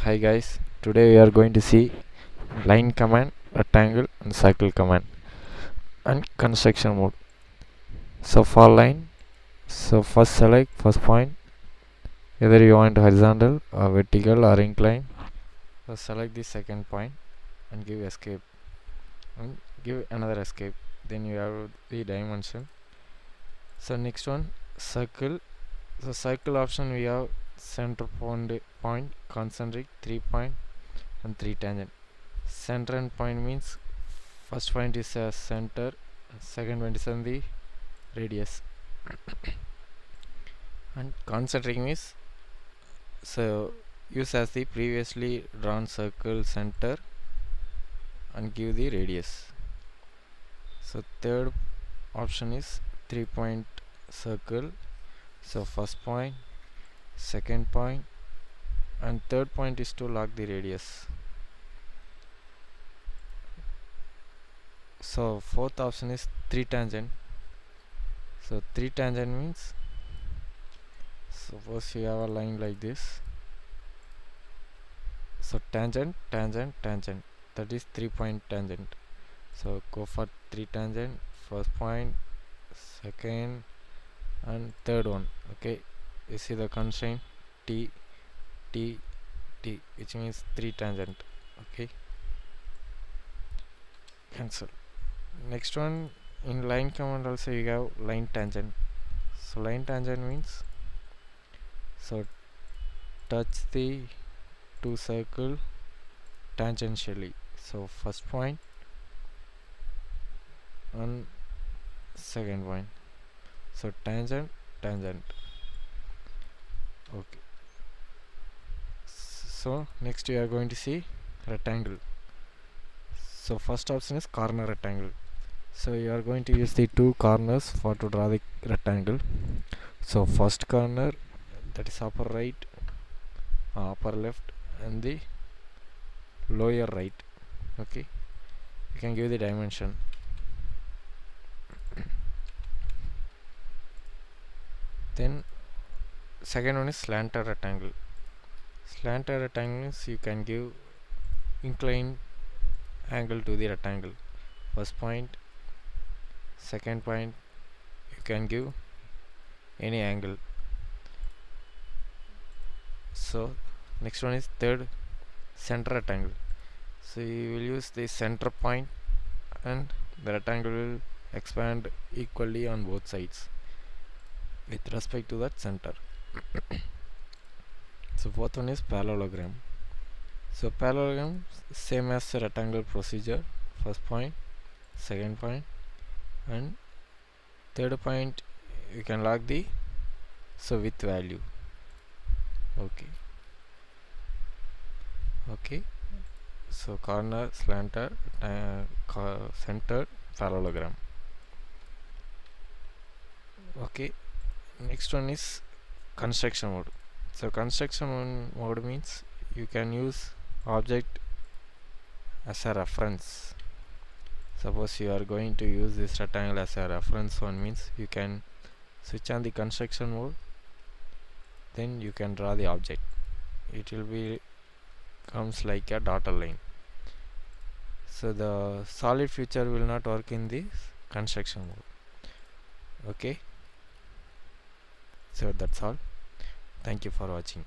Hi guys, today we are going to see line command, rectangle and circle command and construction mode. So for line, first select first point, whether you want horizontal or vertical or incline. So select the second point and give escape and give another escape. Then you have the dimension. So next one, circle. So circle option we have center point, concentric, 3 point and 3 tangent. Center and point means first point is a center, second point is on the radius, and concentric means so use as the previously drawn circle center and give the radius. So third option is 3-point circle. So first point, second point and third point is to lock the radius. So fourth option is 3 tangent. So 3 tangent means suppose you have a line like this. So tangent, tangent, tangent, that is 3-point tangent. So go for 3 tangent, first point, second and third one. Okay, you see the constraint T, T, T, which means 3 tangent. Okay, cancel. Next one, in line command also you have line tangent. So line tangent means so touch the two circle tangentially. So first point and second point. So tangent, tangent. Okay. So next we are going to see rectangle. So first option is corner rectangle. So you are going to use the two corners for to draw the rectangle. So first corner, that is upper right, upper left and the lower right. Okay, you can give the dimension. Then second one is slanted rectangle. Slanted rectangle means you can give inclined angle to the rectangle. First point, second point, you can give any angle. So next one is third, center rectangle. So you will use the center point and the rectangle will expand equally on both sides with respect to that center. So fourth one is parallelogram. So parallelogram same as the rectangle procedure. First point, second point and third point you can lock the width value. Okay, so corner, slanter, center, parallelogram. Okay, next one is construction mode. So construction mode means you can use object as a reference. Suppose you are going to use this rectangle as a reference one, means you can switch on the construction mode, then you can draw the object. It will be comes like a dotted line. So the solid feature will not work in this construction mode. Okay, so that's all. Thank you for watching.